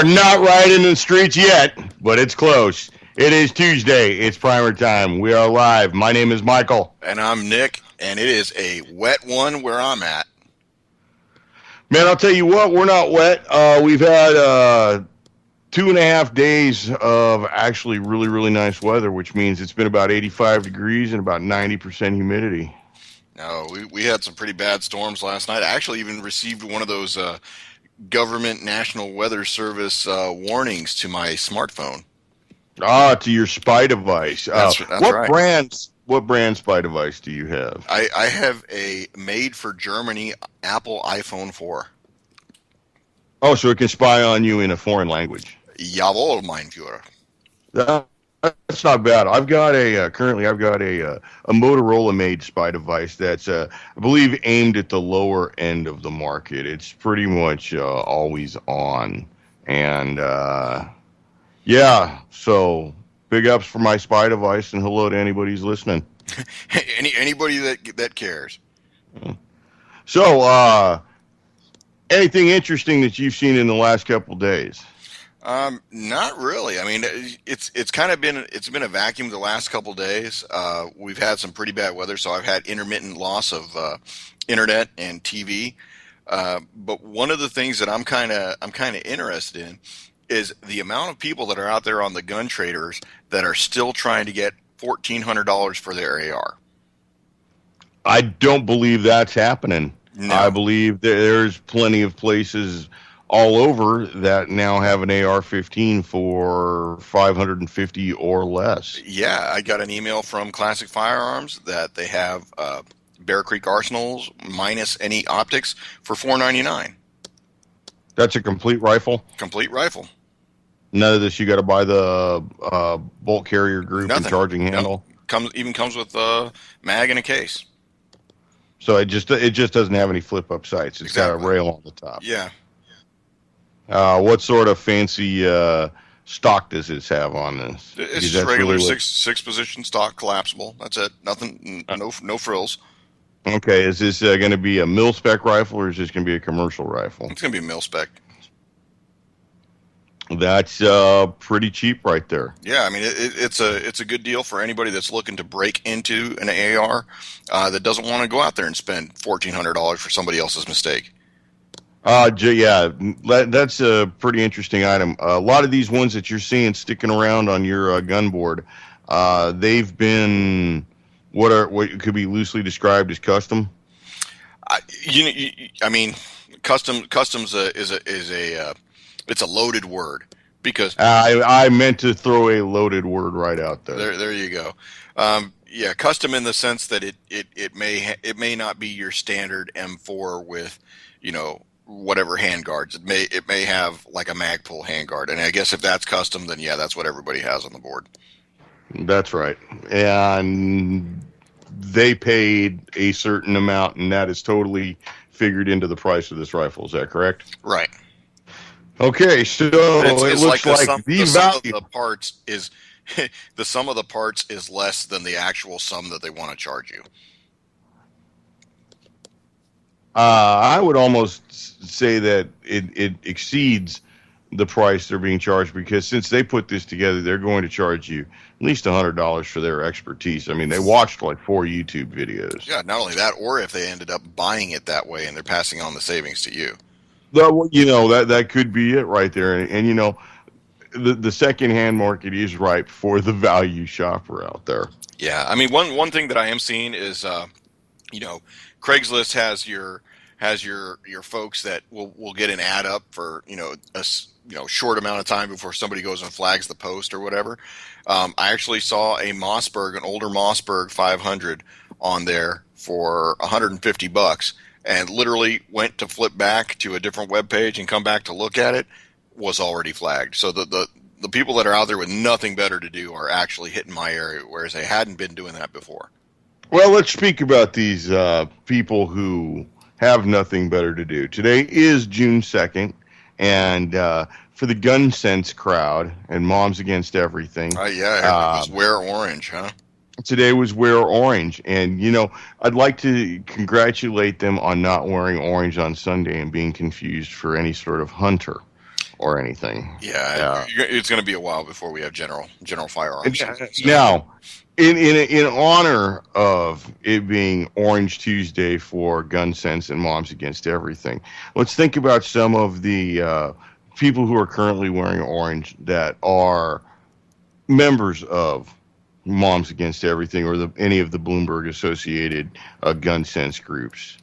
are not riding the streets yet, but it's close. It is Tuesday. It's primer time. We are live. My name is Michael. And I'm Nick, and it is a wet one where I'm at. Man, I'll tell you what, we're not wet. We've had 2.5 days of actually really, really nice weather, which means it's been about 85 degrees and about 90% humidity. No, we had some pretty bad storms last night. I actually even received one of those government National Weather Service warnings to my smartphone. To your spy device. That's right. What brand spy device do you have? I have a made for Germany Apple iPhone 4. Oh, so it can spy on you in a foreign language. Jawohl, mein Führer. That's not bad. I've got a Motorola made spy device that's I believe aimed at the lower end of the market. It's pretty much always on, and yeah. So big ups for my spy device, and hello to anybody who's listening. Anybody that cares. So anything interesting that you've seen in the last couple days? Not really. I mean, it's been a vacuum the last couple days. We've had some pretty bad weather, so I've had intermittent loss of internet and TV. But one of the things that I'm kind of interested in is the amount of people that are out there on the gun traders that are still trying to get $1,400 for their AR. I don't believe that's happening. No. I believe there's plenty of places all over that now have an AR-15 for $550 or less. Yeah, I got an email from Classic Firearms that they have Bear Creek Arsenals minus any optics for $499. That's a complete rifle? Complete rifle. None of this, you got to buy the bolt carrier group Nothing. And charging handle? Nope. Comes with a mag and a case. So it just doesn't have any flip-up sights. It's got a rail on the top. Yeah. What sort of fancy stock does this have on this? It's just regular six position stock, collapsible. That's it. Nothing. No frills. Okay. Is this going to be a mil spec rifle, or is this going to be a commercial rifle? It's going to be a mil spec. That's pretty cheap right there. Yeah, I mean it's a good deal for anybody that's looking to break into an AR that doesn't want to go out there and spend $1,400 for somebody else's mistake. Yeah, that's a pretty interesting item. A lot of these ones that you're seeing sticking around on your gun board, they've been what could be loosely described as custom. I mean, customs it's a loaded word because I meant to throw a loaded word right out there. There you go. Yeah, custom in the sense that it may not be your standard M4 with, whatever handguards. It may have like a Magpul handguard, and I guess if that's custom, then yeah, that's what everybody has on the board. That's right, and they paid a certain amount, and that is totally figured into the price of this rifle. Is that correct? Right. Okay, so it looks like the sum of the parts is the sum of the parts is less than the actual sum that they want to charge you. I would almost say that it exceeds the price they're being charged, because since they put this together, they're going to charge you at least $100 for their expertise. I mean, they watched like 4 YouTube videos. Yeah, not only that, or if they ended up buying it that way and they're passing on the savings to you. That could be it right there. And the secondhand market is ripe for the value shopper out there. Yeah, I mean, one thing that I am seeing is, Craigslist has your folks that will get an ad up for a short amount of time before somebody goes and flags the post or whatever. I actually saw an older Mossberg 500 on there for $150, and literally went to flip back to a different web page and come back to look at it, was already flagged. So the people that are out there with nothing better to do are actually hitting my area, whereas they hadn't been doing that before. Well, let's speak about these people who have nothing better to do. Today is June 2nd, and for the gun sense crowd and Moms Against Everything. Yeah, it was wear orange, huh? Today was wear orange, and I'd like to congratulate them on not wearing orange on Sunday and being confused for any sort of hunter or anything. Yeah, it's going to be a while before we have general firearms season. So Now, in honor of it being Orange Tuesday for Gun Sense and Moms Against Everything, let's think about some of the people who are currently wearing orange that are members of Moms Against Everything or any of the Bloomberg associated gun sense groups.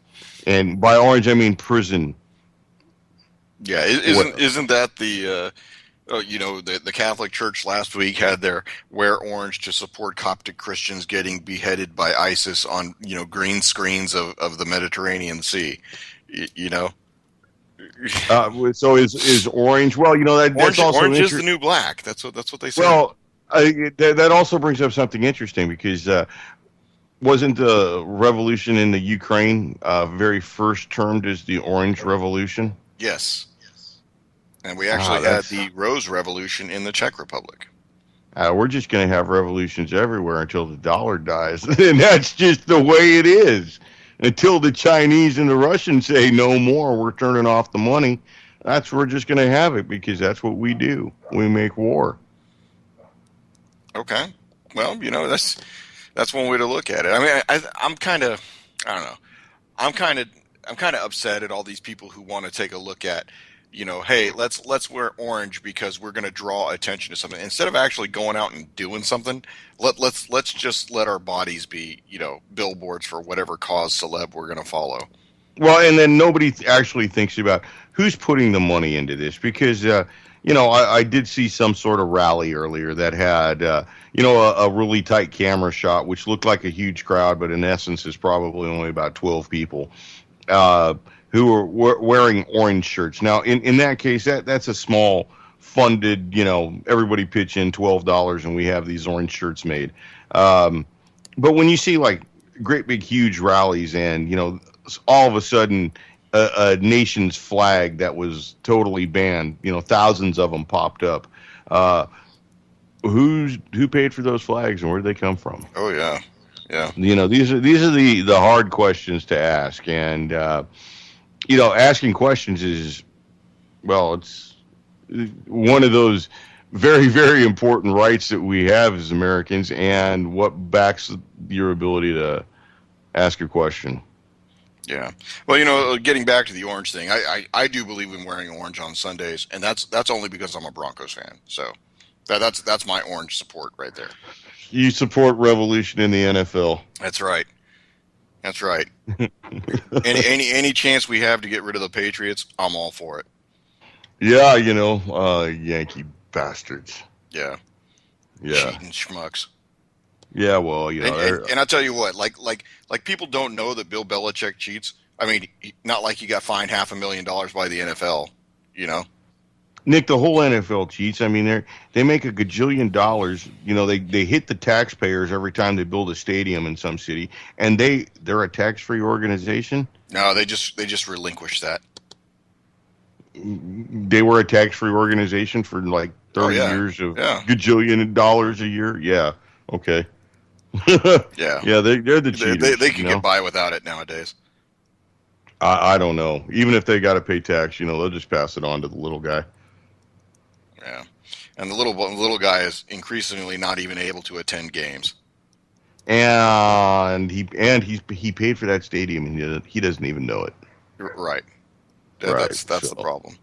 And by orange, I mean prison. yeah, What? isn't that the the Catholic Church last week had their wear orange to support Coptic Christians getting beheaded by ISIS on green screens of the Mediterranean Sea. You know, So is orange? Well, that's also orange is the interesting. new black. That's what they say. Well, that also brings up something interesting because wasn't the revolution in the Ukraine very first termed as the Orange Revolution? Yes, and we actually Ah, had that's the Rose Revolution in the Czech Republic. we're just going to have revolutions everywhere until the dollar dies, and that's just the way it is. Until the Chinese and the Russians say no more, we're turning off the money. We're just going to have it because that's what we do. We make war. Okay, well, that's one way to look at it. I mean, I'm kind of, I don't know. I'm kind of I'm kind of upset at all these people who want to take a look at, hey, let's wear orange because we're going to draw attention to something instead of actually going out and doing something. Let's just let our bodies be, billboards for whatever cause celeb we're going to follow. Well, and then nobody actually thinks about who's putting the money into this because, I did see some sort of rally earlier that had, a really tight camera shot, which looked like a huge crowd, but in essence is probably only about 12 people uh, who were wearing orange shirts. Now, in that case, that's a small funded, everybody pitch in $12 and we have these orange shirts made. Um, but when you see like great big huge rallies and all of a sudden a nation's flag that was totally banned, thousands of them popped up. Uh, who paid for those flags and where did they come from? Oh yeah, yeah, These are the hard questions to ask, and asking questions is, well, it's one of those very, very important rights that we have as Americans, and what backs your ability to ask a question. yeah. Well, getting back to the orange thing, I do believe in wearing orange on Sundays, and that's only because I'm a Broncos fan. So that's my orange support right there. You support revolution in the NFL. That's right. That's right. Any chance we have to get rid of the Patriots, I'm all for it. Yeah, Yankee bastards. Yeah, Yeah, cheating schmucks. yeah. Well, And I'll tell you what, like people don't know that Bill Belichick cheats. I mean, not like he got fined $500,000 by the NFL. You know? Nick, the whole NFL cheats. I mean, they make a gajillion dollars. They hit the taxpayers every time they build a stadium in some city, and they're a tax free organization. No, they just relinquished that. They were a tax free organization for like Oh 30 yeah, years of yeah, gajillion dollars a year. Yeah, okay. yeah. Yeah, they're the They cheaters. could get by without it nowadays. I don't know. Even if they got to pay tax, they'll just pass it on to the little guy. Yeah, and the little guy is increasingly not even able to attend games. And he paid for that stadium, and he doesn't even know it. Right. Right. That's the So problem.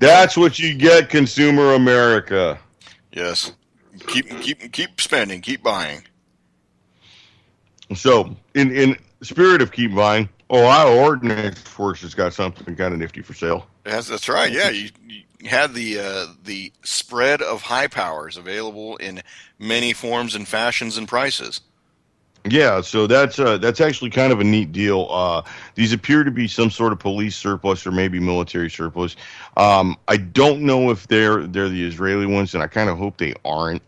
Well, that's what you get, consumer America. yes. Keep spending. Keep buying. So in spirit of keep buying, Ohio Ordnance Force has got something kind of nifty for sale. That's right. Yeah, you had the spread of high powers available in many forms and fashions and prices. Yeah, so that's actually kind of a neat deal. These appear to be some sort of police surplus or maybe military surplus. I don't know if they're the Israeli ones, and I kind of hope they aren't.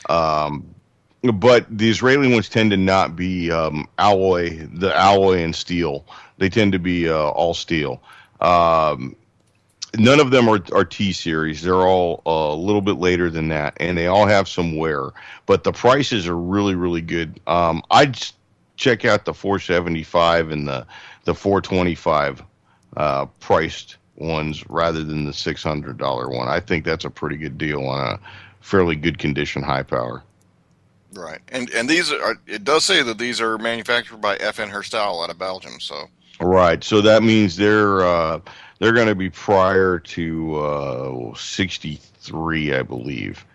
Um, but the Israeli ones tend to not be the alloy and steel. They tend to be all steel. Um, None of them are T series. They're all a little bit later than that, and they all have some wear. But the prices are really, really good. I'd check out the 475 and the 425 priced ones rather than the $600 one. I think that's a pretty good deal on a fairly good condition high power. Right. And these are, it does say that these are manufactured by FN Herstal out of Belgium. So Right. So that means they're going to be prior to 63, I believe,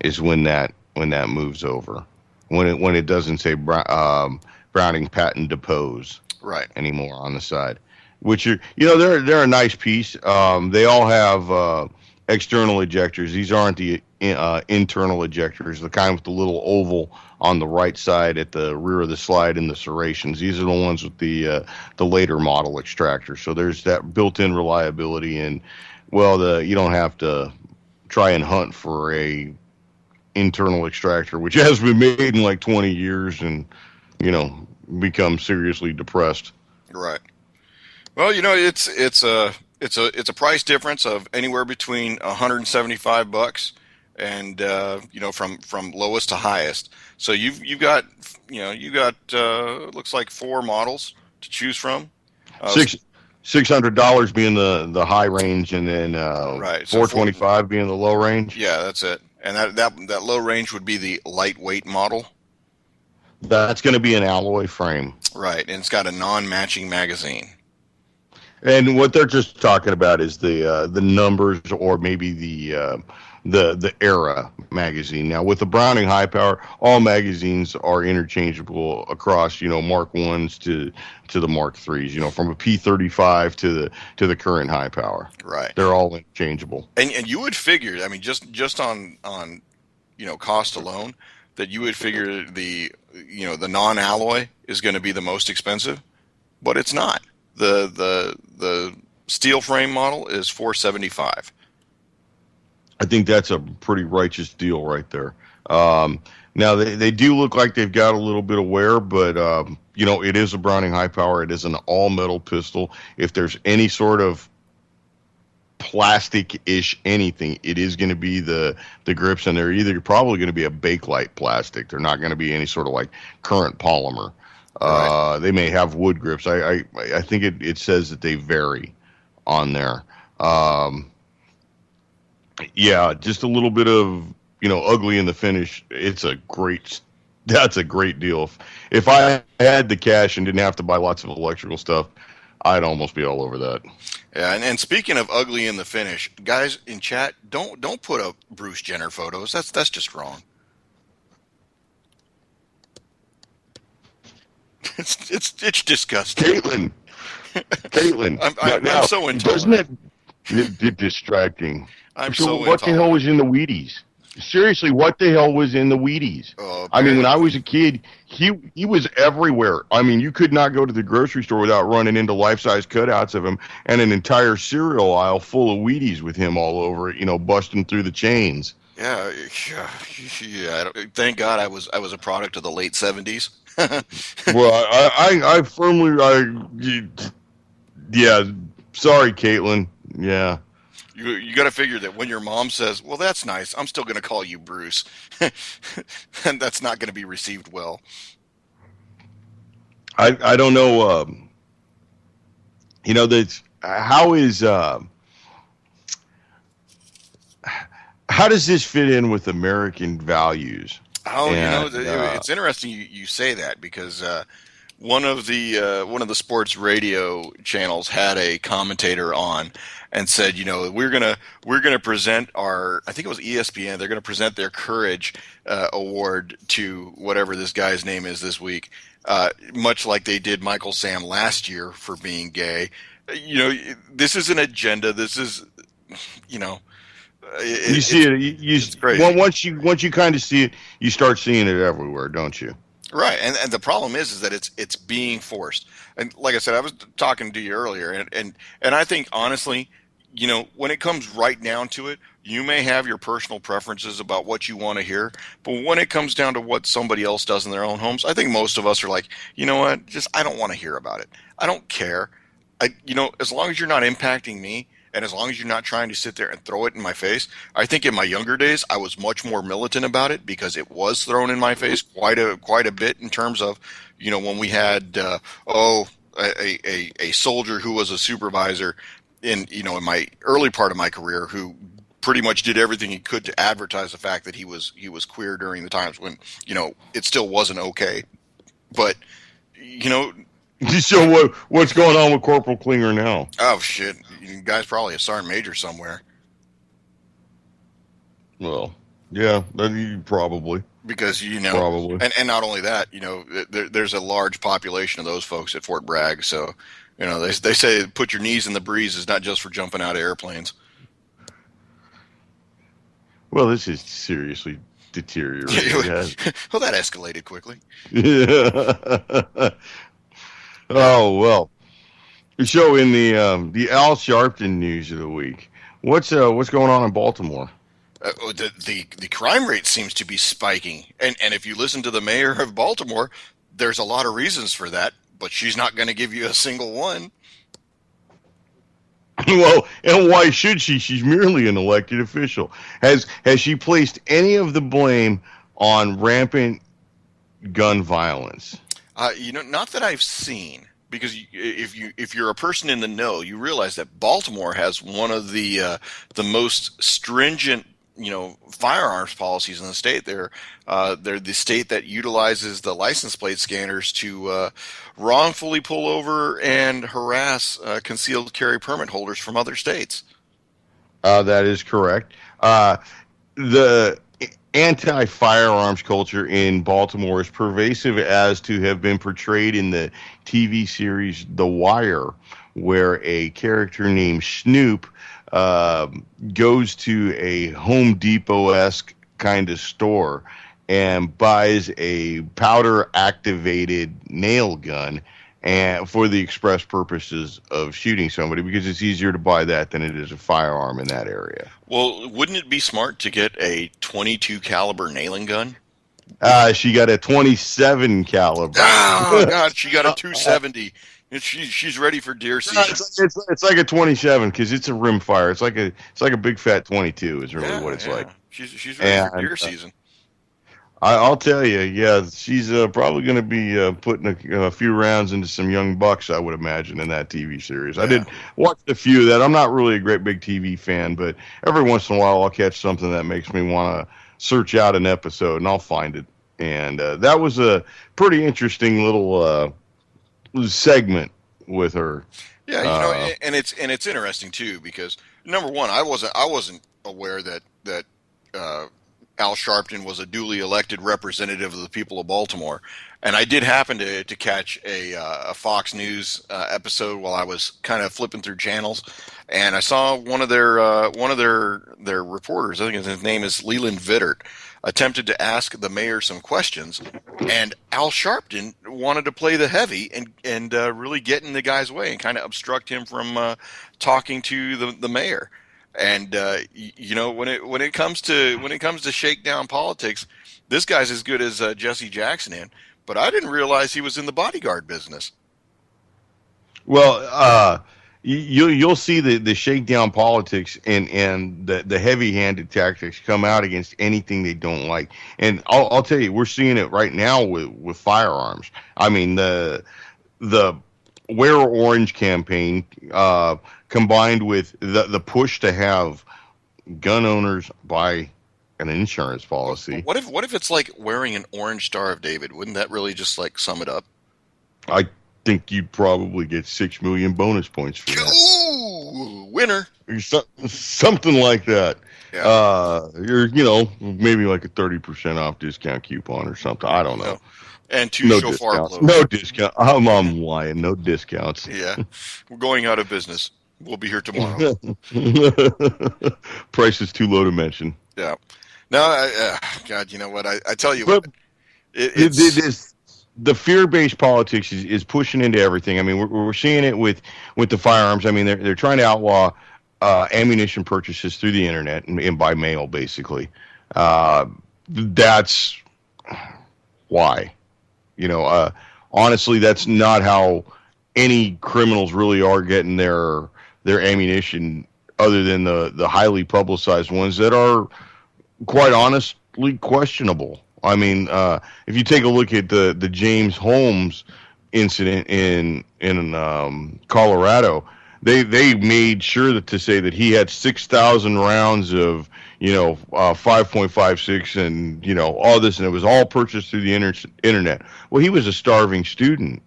is when that moves over. When it doesn't say Browning patent depose right. anymore on the side, which are they're a nice piece. They all have external ejectors. These aren't the internal ejectors, the kind with the little oval on the right side at the rear of the slide in the serrations. These are the ones with the later model extractor. So there's that built-in reliability, and well, the you don't have to try and hunt for a internal extractor, which has been made in like 20 years, and you know become seriously depressed. Right. Well, it's a price difference of anywhere between $175 and from lowest to highest. So you've got looks like four models to choose from. Uh, Six $600 being the high range, and then right. So 425 being the low range. yeah, that's it. And that low range would be the lightweight model. That's going to be an alloy frame. Right, and it's got a non-matching magazine. And what they're just talking about is the numbers, or maybe the era magazine. Now with the Browning high power, all magazines are interchangeable across Mark ones to the Mark threes. From a P35 to the current high power. Right. They're all interchangeable. And you would figure, I mean, just on cost alone, that you would figure the non-alloy is going to be the most expensive, but it's not. The steel frame model is 475. I think that's a pretty righteous deal right there. Now they do look like they've got a little bit of wear, but it is a Browning high power. It is an all metal pistol. If there's any sort of plastic-ish anything, it is going to be the grips, and they're either probably going to be a Bakelite plastic. They're not going to be any sort of like current polymer. Right. They may have wood grips. I think it says that they vary on there. Yeah, just a little bit of ugly in the finish. That's a great deal. If I had the cash and didn't have to buy lots of electrical stuff, I'd almost be all over that. Yeah, and speaking of ugly in the finish, guys in chat, don't put up Bruce Jenner photos. That's just wrong. It's disgusting. Caitlin, I'm so doesn't intolerant. it distracting? I'm So so what the hell intolerant. was in the Wheaties? Seriously, what the hell was in the Wheaties? Oh, I mean, when I apparently. was a kid, he was everywhere. I mean, you could not go to the grocery store without running into life-size cutouts of him and an entire cereal aisle full of Wheaties with him all over it, busting through the chains. Yeah, yeah. Thank God I was a product of the late '70s. Well, I firmly, yeah, sorry, Caitlin. Yeah. You got to figure that when your mom says, "Well, that's nice," I'm still going to call you Bruce, and that's not going to be received well. I don't know, that's how does this fit in with American values? Oh, And it's interesting you say that because one of the sports radio channels had a commentator on and said, we're gonna present our, I think it was ESPN, they're gonna present their Courage award to whatever this guy's name is this week, much like they did Michael Sam last year for being gay. This is an agenda. This is, you know, you see it, it's crazy. once you kind of see it, you start seeing it everywhere, don't you? Right, and the problem is that it's being forced. And like I said, I was talking to you earlier, and I think honestly, when it comes right down to it, you may have your personal preferences about what you want to hear, but when it comes down to what somebody else does in their own homes, I think most of us are like, you know what, just I don't want to hear about it. I don't care. As long as you're not impacting me, and as long as you're not trying to sit there and throw it in my face. I think in my younger days, I was much more militant about it because it was thrown in my face quite a bit in terms of, when we had a soldier who was a supervisor in my early part of my career who pretty much did everything he could to advertise the fact that he was queer during the times when it still wasn't okay. But you know, So what's going on with Corporal Klinger now? oh shit, you guy's probably a sergeant major somewhere. Well, yeah, probably, Because probably. and not only that, there's a large population of those folks at Fort Bragg. So they say put your knees in the breeze is not just for jumping out of airplanes. Well, this is seriously deteriorating, guys. Well, that escalated quickly. Oh well. So in the Al Sharpton news of the week, what's going on in Baltimore? The crime rate seems to be spiking, and if you listen to the mayor of Baltimore, there's a lot of reasons for that, but she's not going to give you a single one. Well, and why should she? She's merely an elected official. Has she placed any of the blame on rampant gun violence? Not that I've seen, because if you're a person in the know, you realize that Baltimore has one of the most stringent firearms policies in the state. They're the state that utilizes the license plate scanners to wrongfully pull over and harass concealed carry permit holders from other states. That is correct. The anti-firearms culture in Baltimore is pervasive as to have been portrayed in the TV series The Wire, where a character named Snoop uh, goes to a Home Depot-esque kind of store and buys a powder-activated nail gun and for the express purposes of shooting somebody because it's easier to buy that than it is a firearm in that area. Well, wouldn't it be smart to get a 22 caliber nailing gun? She got a 27 caliber. Oh God, she got a 270, and she's ready for deer season. It's like a 27 because it's a rim fire. It's like a big fat 22 is really what Yeah, it's like. yeah, she's ready for And deer season. I'll tell you, yeah, she's probably going to be putting a few rounds into some young bucks, I would imagine, in that TV series. I Yeah. did watch a few of that. I'm not really a great big TV fan, but every once in a while I'll catch something that makes me want to search out an episode, and I'll find it. And that was a pretty interesting little segment with her. Yeah, Uh, and it's interesting too because number one, I wasn't aware that uh, Al Sharpton was a duly elected representative of the people of Baltimore, and I did happen to catch a Fox News episode while I was kind of flipping through channels, and I saw one of their reporters. I think his name is Leland Vittert. Attempted to ask the mayor some questions, and Al Sharpton wanted to play the heavy and really get in the guy's way and kind of obstruct him from talking to the mayor. And when it comes to shakedown politics, this guy's as good as Jesse Jackson in. But I didn't realize he was in the bodyguard business. Well, you'll see the shakedown politics and the heavy handed tactics come out against anything they don't like. And I'll tell you, we're seeing it right now with firearms. I mean the Wear Orange campaign combined with the push to have gun owners buy an insurance policy. What if it's like wearing an orange Star of David? Wouldn't that really just like sum it up? I think you'd probably get 6 million bonus points for that. Ooh, winner! Something like that. Yeah. You're maybe like a 30% off discount coupon or something. I don't know. No. And two No shofar discounts. blows. No discount. I'm lying. No discounts. Yeah, we're going out of business. We'll be here tomorrow. Price is too low to mention. Yeah. No, God, you know what? I tell you But what, it's the fear-based politics is pushing into everything. I mean, we're seeing it with the firearms. I mean, they're trying to outlaw ammunition purchases through the internet and by mail, basically. That's why. Honestly, that's not how any criminals really are getting their ammunition, other than the highly publicized ones that are quite honestly questionable. I mean, if you take a look at the James Holmes incident in Colorado, they made sure that to say that he had 6,000 rounds of 5.56 and all this, and it was all purchased through the internet. Well, he was a starving student.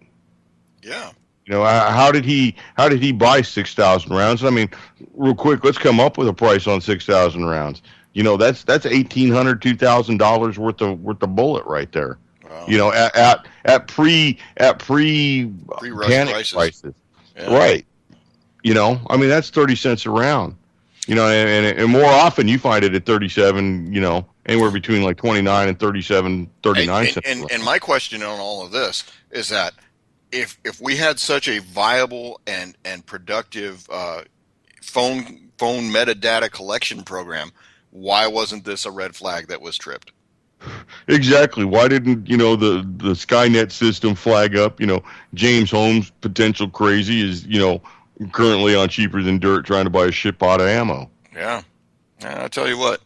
Yeah. How did he buy 6,000 rounds? I mean, real quick, let's come up with a price on 6,000 rounds. That's $1,800, $2,000 worth of bullet right there. Wow. At pre Pre-rush panic prices. prices, Yeah. right? I mean that's 30 cents a round. And more often you find it at 37. Anywhere between like 29 and 37, And, 39 and, cents a and, round. and my question on all of this is that if we had such a viable and productive phone metadata collection program, why wasn't this a red flag that was tripped? Exactly. Why didn't the Skynet system flag up? James Holmes, potential crazy, is currently on cheaper than dirt trying to buy a ship out of ammo. Yeah. I'll tell you what.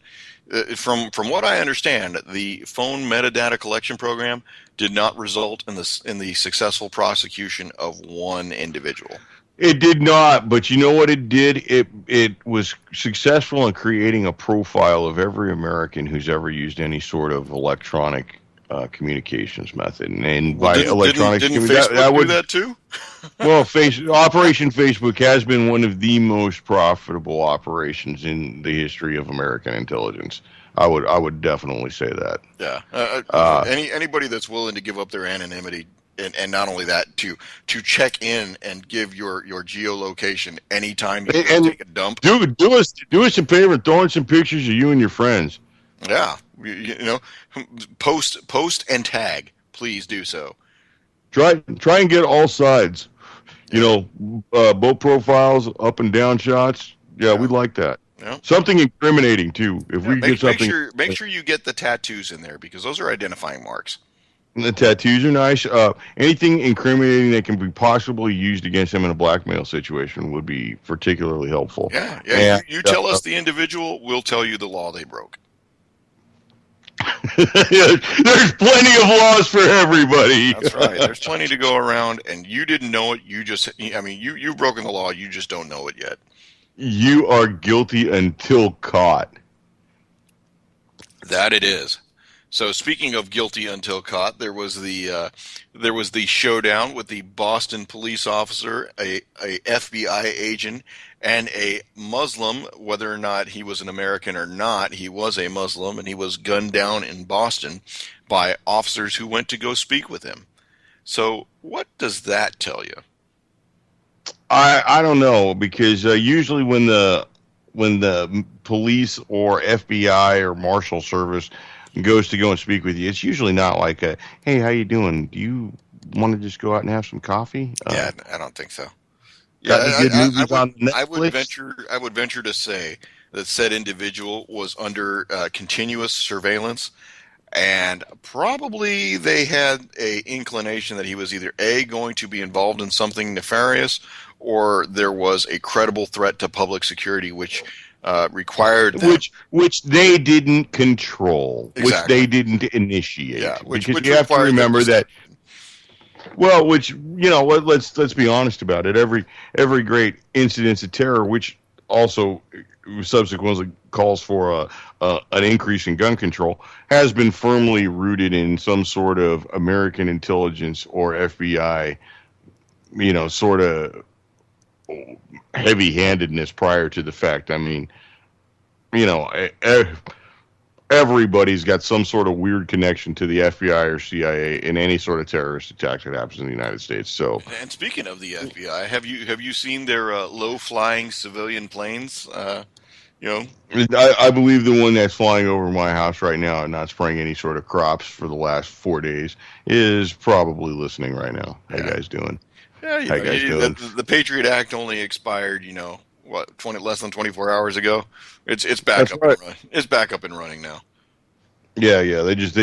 From what I understand, the phone metadata collection program did not result in the successful prosecution of one individual. It did not, but you know what it did? It was successful in creating a profile of every American who's ever used any sort of electronic communications method. And Well, by didn't didn't electronics, didn't that Facebook do would that too? Operation Facebook has been one of the most profitable operations in the history of American intelligence. I would definitely say that. Yeah. Uh, Anybody that's willing to give up their anonymity, and not only that, to check in and give your geolocation anytime you go and take a dump. do us a favor and throw in some pictures of you and your friends. Yeah. You know, post and tag. Please do so. Try and get all sides. Yeah. Both profiles, up and down shots. Yeah, Yeah. we'd like that. Yeah. Something incriminating too. If Yeah, we could get something, make sure you get the tattoos in there because those are identifying marks. the tattoos are nice. Anything incriminating that can be possibly used against him in a blackmail situation would be particularly helpful. Yeah, yeah. And You tell us the individual, we'll tell you the law they broke. there's plenty of laws for everybody. That's right. There's plenty to go around, and you didn't know it. You've broken the law. You just don't know it yet. You are guilty until caught. That it is. So speaking of guilty until caught, there was the showdown with the Boston police officer, a FBI agent, and a Muslim. Whether or not he was an American or not, he was a Muslim, and he was gunned down in Boston by officers who went to go speak with him. So what does that tell you? I don't know because usually when the police or FBI or Marshal Service goes to go and speak with you, it's usually not like a, hey, how you doing? Do you want to just go out and have some coffee? Yeah, I don't think so. Yeah, Got any good movies on Netflix? I would venture to say that said individual was under continuous surveillance, and probably they had a inclination that he was either A, going to be involved in something nefarious, or there was a credible threat to public security, which required them. Which they didn't control, which Exactly. they didn't initiate. Yeah, Because which you have to required them remember to that. step in. Well, let's be honest about it. Every great incidence of terror, which also subsequently calls for an increase in gun control, has been firmly rooted in some sort of American intelligence or FBI, sort of heavy-handedness prior to the fact. I mean, you know, everybody's got some sort of weird connection to the FBI or CIA in any sort of terrorist attack that happens in the United States. So, And speaking of the FBI, have you seen their low flying civilian planes? You know, I believe the one that's flying over my house right now and not spraying any sort of crops for the last 4 days is probably listening right now. How you yeah, guys doing? yeah. How you guys doing? The Patriot Act only expired. What, 20 less than 24 hours ago. It's back That's up right. and running. It's back up and running now. Yeah. They just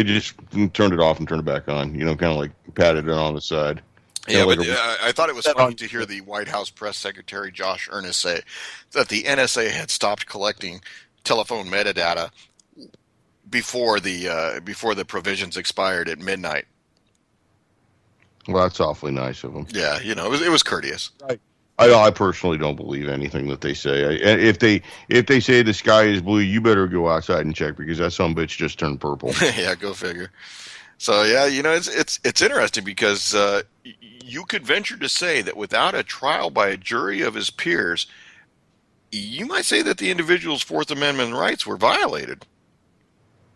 turned it off and turned it back on. Kind of like patted it on the side. Yeah, Like but I thought it was that funny on. to hear the White House press secretary Josh Earnest say that the NSA had stopped collecting telephone metadata before the provisions expired at midnight. Well, that's awfully nice of them. Yeah, it was courteous. Right. I personally don't believe anything that they say. If they say the sky is blue, you better go outside and check because that some bitch just turned purple. Yeah, go figure. So yeah, it's interesting because you could venture to say that without a trial by a jury of his peers, you might say that the individual's Fourth Amendment rights were violated.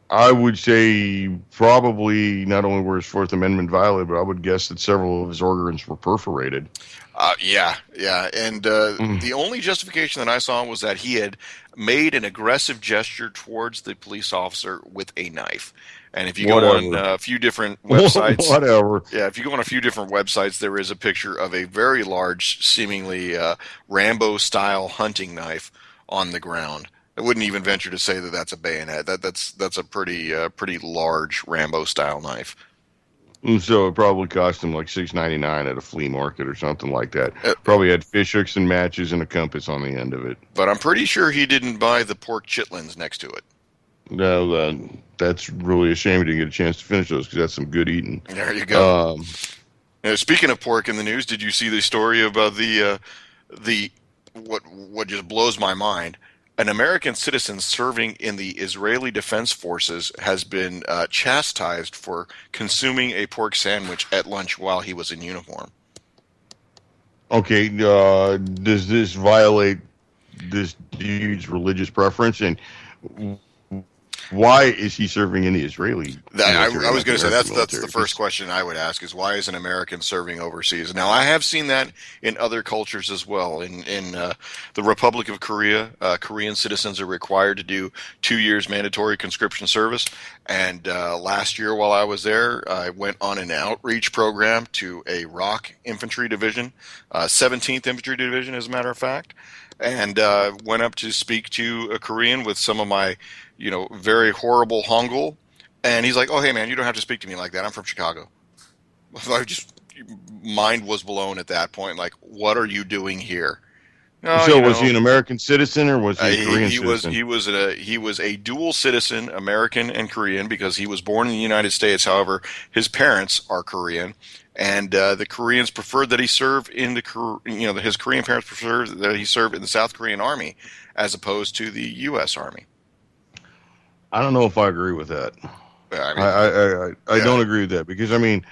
I would say probably not only were his Fourth Amendment violated, but I would guess that several of his organs were perforated. Yeah, and Mm. the only justification that I saw was that he had made an aggressive gesture towards the police officer with a knife. And if you go on Whatever. a few different websites, Whatever. yeah, if you go on a few different websites, there is a picture of a very large, seemingly Rambo-style hunting knife on the ground. I wouldn't even venture to say that that's a bayonet. That's a pretty large Rambo-style knife. And so it probably cost him like $6.99 at a flea market or something like that. Uh, Probably had fish hooks and matches and a compass on the end of it. but I'm pretty sure he didn't buy the pork chitlins next to it. No, that's really a shame we didn't get a chance to finish those because that's some good eating. There you go. Um, Speaking of pork in the news, did you see the story about the what just blows my mind? An American citizen serving in the Israeli Defense Forces has been chastised for consuming a pork sandwich at lunch while he was in uniform. okay, does this violate this dude's religious preference? And why is he serving in the Israeli military, I was not the going to say American that's the military? first 'Cause question I would ask is why is an American serving overseas? Now I have seen that in other cultures as well. In the Republic of Korea, Korean citizens are required to do 2 years mandatory conscription service. And last year while I was there, I went on an outreach program to a ROK Infantry Division, 17th Infantry Division, as a matter of fact, and went up to speak to a Korean with some of my very horrible Hangul. And he's like, "Oh, hey, man, you don't have to speak to me like that. I'm from Chicago." I just, mind was blown at that point. Like, what are you doing here? No, so was he an American citizen or was he a he, Korean he was citizen? he was a dual citizen, American and Korean, because he was born in the United States. However, his parents are Korean, and the Koreans preferred that he serve in his Korean parents preferred that he serve in the South Korean Army as opposed to the U.S. Army. I don't know if I agree with that. I I mean, I, I yeah, don't agree with that because I mean,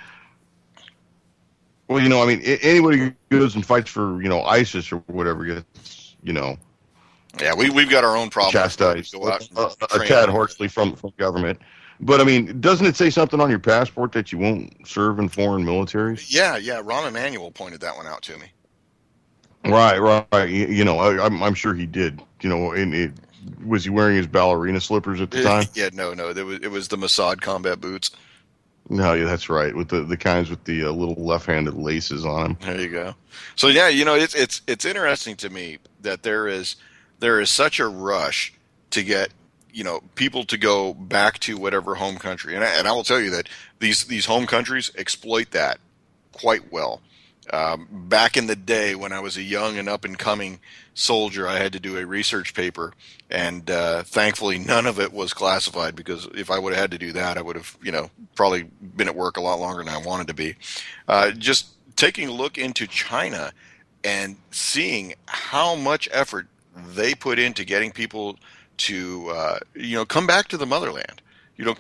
well, anybody who goes and fights for ISIS or whatever gets yeah, we've got our own problems where we chastised go out and a train tad on here. harshly from government. But I mean, doesn't it say something on your passport that you won't serve in foreign militaries? Yeah. Rahm Emanuel pointed that one out to me. Right, right. I'm sure he did. And was he wearing his ballerina slippers at the time? Yeah, no, it was the Mossad combat boots. No, yeah, that's right. With the kinds with the little left-handed laces on them. There you go. So yeah, it's interesting to me that there is such a rush to get people to go back to whatever home country, and I will tell you that these home countries exploit that quite well. Back in the day when I was a young and up and coming soldier, I had to do a research paper, and thankfully none of it was classified because if I would have had to do that, I would have, probably been at work a lot longer than I wanted to be. Just taking a look into China and seeing how much effort they put into getting people to, come back to the motherland.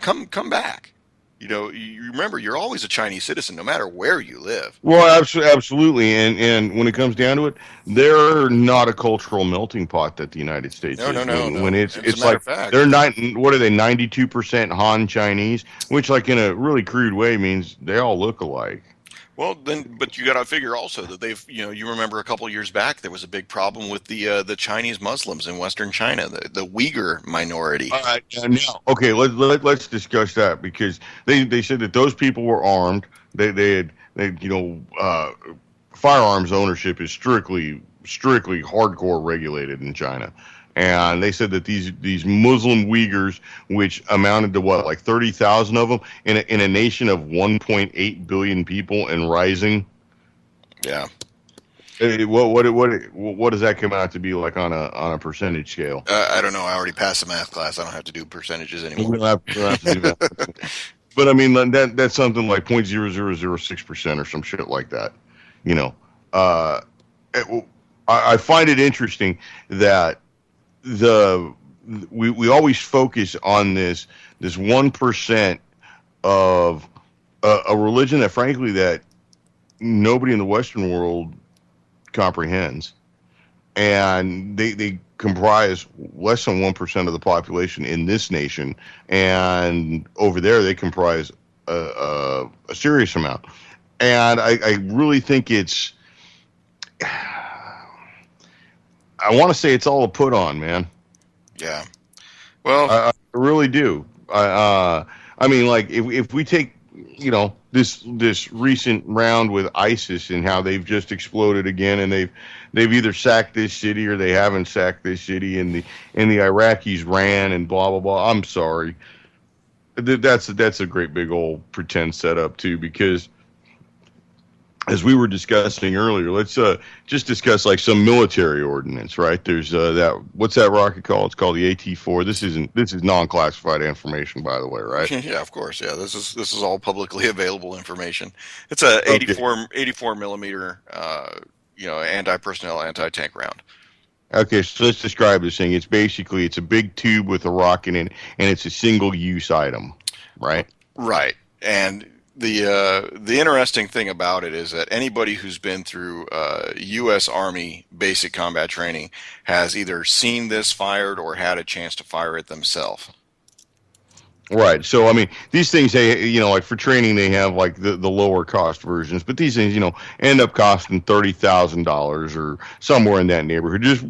Come back. You remember you're always a Chinese citizen no matter where you live. Well, absolutely, and when it comes down to it, they're not a cultural melting pot that the United States No, no, is. no, When no. it's And as a it's matter of like fact, they're not. What are they? 92% Han Chinese, which, like in a really crude way, means they all look alike. well, then, but you got to figure also that you remember a couple of years back there was a big problem with the Chinese Muslims in Western China, the Uyghur minority. All right, now, okay, let's discuss that because they said that those people were armed. They had firearms ownership is strictly hardcore regulated in China. And they said that these Muslim Uyghurs, which amounted to what, like 30,000 of them in a nation of 1.8 billion people and rising. Yeah, What does that come out to be like on a percentage scale? I don't know. I already passed the math class. I don't have to do percentages We anymore. we don't have to do that. But I mean that's something like 0.0006% or some shit like that. You know, uh, I find it interesting that the we always focus on this 1% of a religion that frankly that nobody in the Western world comprehends, and they comprise less than 1% of the population in this nation, and over there they comprise a serious amount. And I really think it's I want to say it's all a put on, man. Yeah. Well, I really do. I mean, like if we take this recent round with ISIS and how they've just exploded again, and they've either sacked this city or they haven't sacked this city, and the Iraqis ran and blah blah blah. I'm sorry, that's a great big old pretend setup too, because as we were discussing earlier, let's just discuss like some military ordnance, right? There's that what's that rocket called? It's called the AT-4. This is non-classified information, by the way, right? yeah, of course. Yeah, this is all publicly available information. It's a Okay. 84 millimeter, anti-personnel, anti-tank round. Okay, so let's describe this thing. It's a big tube with a rocket in, and it's a single use item, right? Right. And the interesting thing about it is that anybody who's been through U.S. Army basic combat training has either seen this fired or had a chance to fire it themselves. Right. So I mean, these things like for training they have like the lower cost versions, but these things end up costing $30,000 or somewhere in that neighborhood. Just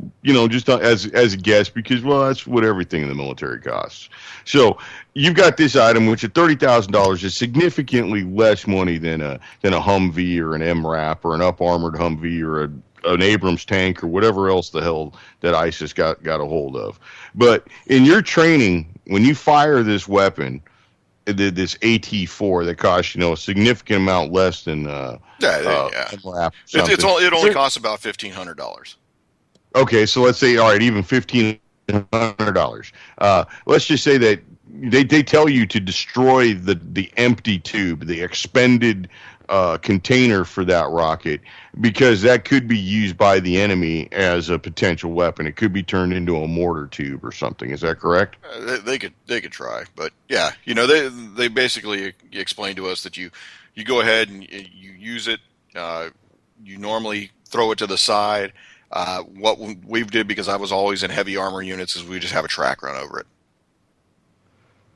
as a guess, because well that's what everything in the military costs. So you've got this item which at $30,000 is significantly less money than a Humvee or an MRAP or an up armored Humvee or an Abrams tank or whatever else the hell that ISIS got a hold of. But in your training, when you fire this weapon, this AT-4 that costs a significant amount less than Yeah. MRAP or It's something. all it only costs about $1,500. Okay, so let's say all right, even $1,500. Let's just say that they tell you to destroy the empty tube, the expended container for that rocket, because that could be used by the enemy as a potential weapon. It could be turned into a mortar tube or something. Is that correct? They could try, but yeah, they basically explain to us that you go ahead and you use it. You normally throw it to the side. What we did, because I was always in heavy armor units, is we just have a track run over it.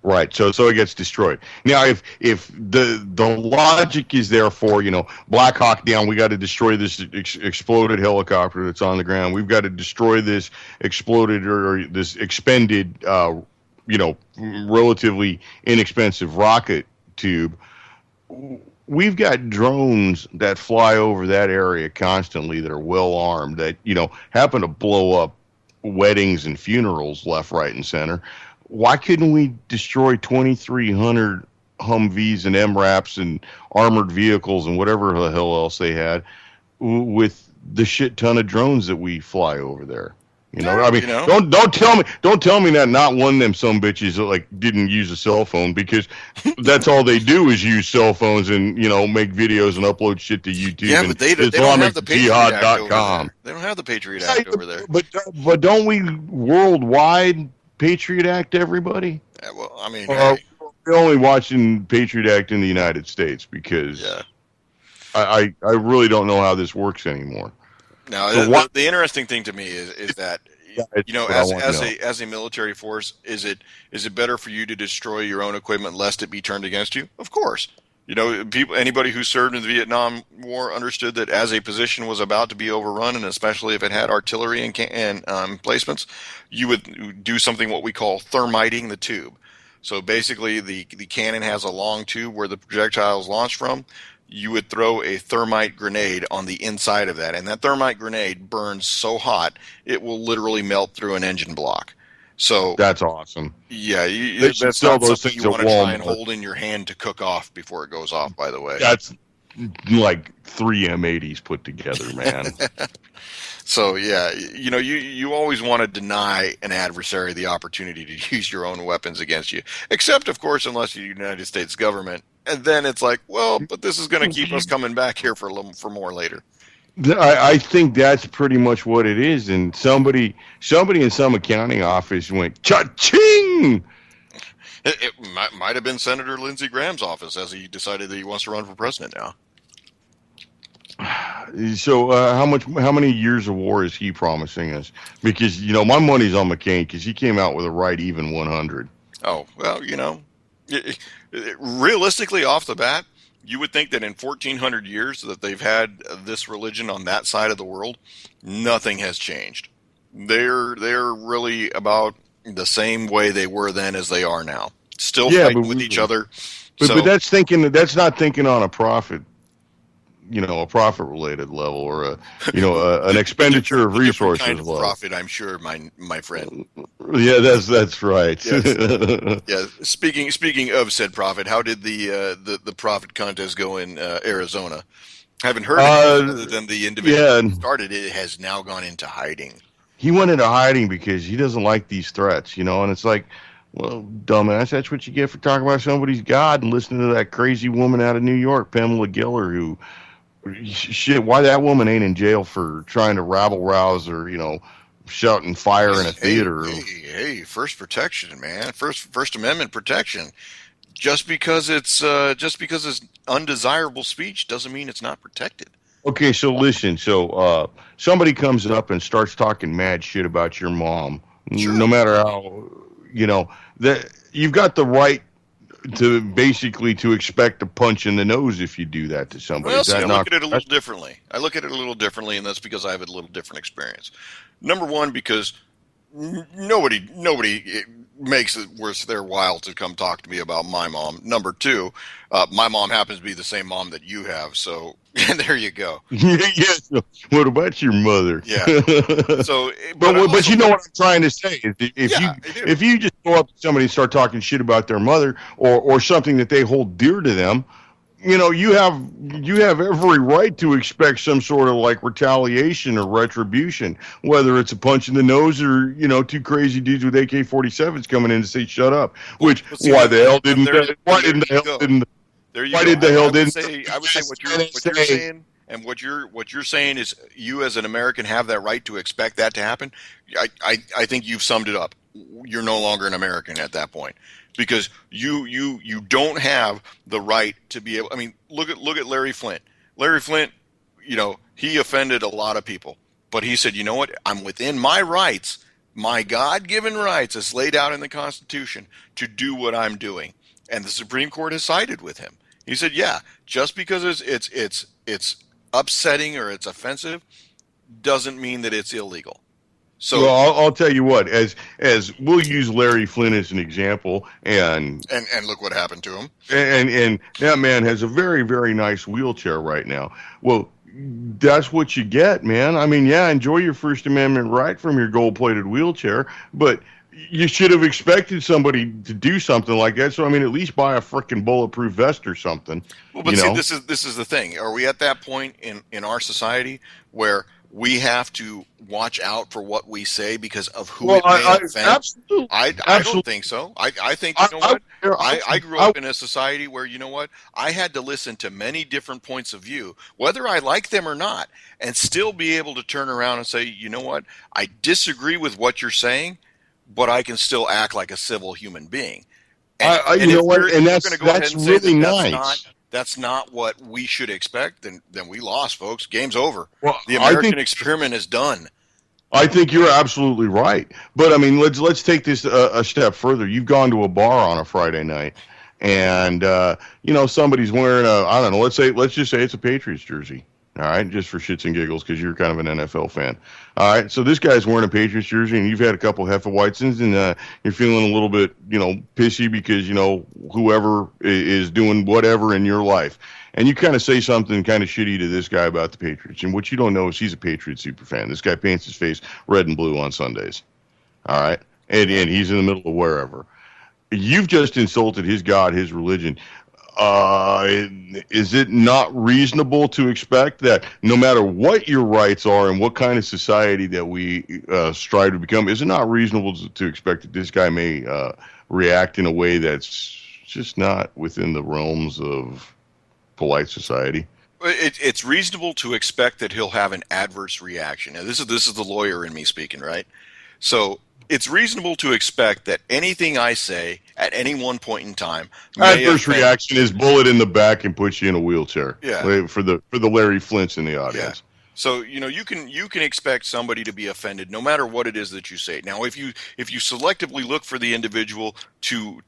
Right. So it gets destroyed. Now, if the logic is therefore, Black Hawk down, we got to destroy this exploded helicopter that's on the ground. We've got to destroy this exploded or this expended, relatively inexpensive rocket tube. We've got drones that fly over that area constantly that are well armed that happen to blow up weddings and funerals left, right, and center. Why couldn't we destroy 2,300 Humvees and MRAPs and armored vehicles and whatever the hell else they had with the shit ton of drones that we fly over there? Yeah, I mean, don't tell me that not one of them some bitches like didn't use a cell phone, because that's all they do is use cell phones and make videos and upload shit to YouTube yeah, and but they don't have the Patriot Act over IslamicJihad.com. there. They don't have the Patriot Act over there. But don't we worldwide Patriot Act everybody? Yeah, well, I mean, Or hey, are we only watching Patriot Act in the United States? yeah. Because I really don't know how this works anymore. Now, So what? the interesting thing to me is that It's what I want to know. as a military force, is it better for you to destroy your own equipment lest it be turned against you? Of course. Anybody who served in the Vietnam War understood that as a position was about to be overrun, and especially if it had artillery and placements, you would do something what we call thermiting the tube. So basically, the cannon has a long tube where the projectile is launched from. You would throw a thermite grenade on the inside of that, and that thermite grenade burns so hot it will literally melt through an engine block. So That's awesome. yeah, They should that's sell not those something things you at want to try and Walmart. hold in your hand to cook off before it goes off, by the way. That's like three M80s put together, man. So yeah, you always want to deny an adversary the opportunity to use your own weapons against you, except of course unless you're the United States government, and then it's like, well, but this is going to keep us coming back here for more later. I think that's pretty much what it is. And somebody in some accounting office went cha-ching. It might have been Senator Lindsey Graham's office as he decided that he wants to run for president now. So how many years of war is he promising us? Because my money's on McCain because he came out with a right even 100. Oh, well, realistically, off the bat, you would think that in 1400 years that they've had this religion on that side of the world, nothing has changed. They're really about the same way they were then as they are now. Still Yeah, fighting with each other. but So that's not thinking on a profit, a profit related level or an expenditure of a different kind resources of level. profit, I'm sure, my friend. Yeah, that's right. Yes. Yeah. Speaking of said profit, how did the profit contest go in Arizona? Haven't heard anything uh, other than the individual yeah, who started it has now gone into hiding. he went into hiding because he doesn't like these threats, and it's like, well, dumbass, that's what you get for talking about somebody's God and listening to that crazy woman out of New York, Pamela Giller, who, shit, why that woman ain't in jail for trying to rabble rouse or, shouting fire in a Hey, theater. hey! First protection, man. First Amendment protection. Just because it's undesirable speech doesn't mean it's not protected. Okay, so listen, somebody comes up and starts talking mad shit about your mom, no Sure. matter how, that you've got the right to basically to expect a punch in the nose if you do that to somebody. Well, Is see, that I look not at it a little correct? differently. I look at it a little differently, and that's because I have a little different experience. Number one, because nobody makes it worth their while to come talk to me about my mom. Number two, my mom happens to be the same mom that you have, so there you go. Yeah. So what about your mother? Yeah. So, but I But also you know look. what I'm trying to say is Yeah, I do. if you just go up to somebody and start talking shit about their mother or something that they hold dear to them, you have every right to expect some sort of like retaliation or retribution, whether it's a punch in the nose or two crazy dudes with AK-47s coming in to say shut up. Well, Which but see, why the hell then didn't there, that, then there you go. There you why go. did the hell I would didn't say what you're NSA? saying and what you're saying is you as an American have that right to expect that to happen. I think you've summed it up. You're no longer an American at that point because you don't have the right to be able. I mean, look at Larry Flint. Larry Flint, he offended a lot of people, but he said, you know what? I'm within my rights, my God-given rights, as laid out in the Constitution, to do what I'm doing, and the Supreme Court has sided with him. He said, "Yeah, just because it's upsetting or it's offensive doesn't mean that it's illegal." Well, So, I'll tell you what. As we'll use Larry Flynn as an example, and look what happened to him. and that man has a very very nice wheelchair right now. Well, that's what you get, man. I mean, yeah, enjoy your First Amendment right from your gold plated wheelchair, but you should have expected somebody to do something like that. So I mean, at least buy a freaking bulletproof vest or something, Well, you but see, know. this is the thing. Are we at that point in our society where we have to watch out for what we say because of who Well, it may offend? absolutely, I don't absolutely. think so. I think, you I, know I, what? I grew I, up in a society where, you know what? I had to listen to many different points of view, whether I like them or not, and still be able to turn around and say, you know what? I disagree with what you're saying, but I can still act like a civil human being. And you know what? if And we're going to go ahead that's and say really that nice. that's not what we should expect, then we lost, folks. Game's over. Well, The American experiment is done. I think you're absolutely right. But I mean, let's take this a step further. You've gone to a bar on a Friday night, and somebody's wearing a, I don't know. Let's just say it's a Patriots jersey. All right, just for shits and giggles, because you're kind of an NFL fan. All right, so this guy's wearing a Patriots jersey, and you've had a couple Hefeweizens, and you're feeling a little bit, pissy because whoever is doing whatever in your life, and you kind of say something kind of shitty to this guy about the Patriots. And what you don't know is he's a Patriots super fan. This guy paints his face red and blue on Sundays. All right, Right. and he's in the middle of wherever. You've just insulted his God, his religion. uh, is it not reasonable to expect that no matter what your rights are and what kind of society that we strive to become, is it not reasonable to expect that this guy may react in a way that's just not within the realms of polite society? It's reasonable to expect that he'll have an adverse reaction. Now, this is the lawyer in me speaking, right? So it's reasonable to expect that anything I say at any one point in time may Adverse offend. reaction is bullet in the back and puts you in a wheelchair. Yeah, For the Larry Flints in the yeah. audience. So you can expect somebody to be offended no matter what it is that you say. Now, if you selectively look for the individual to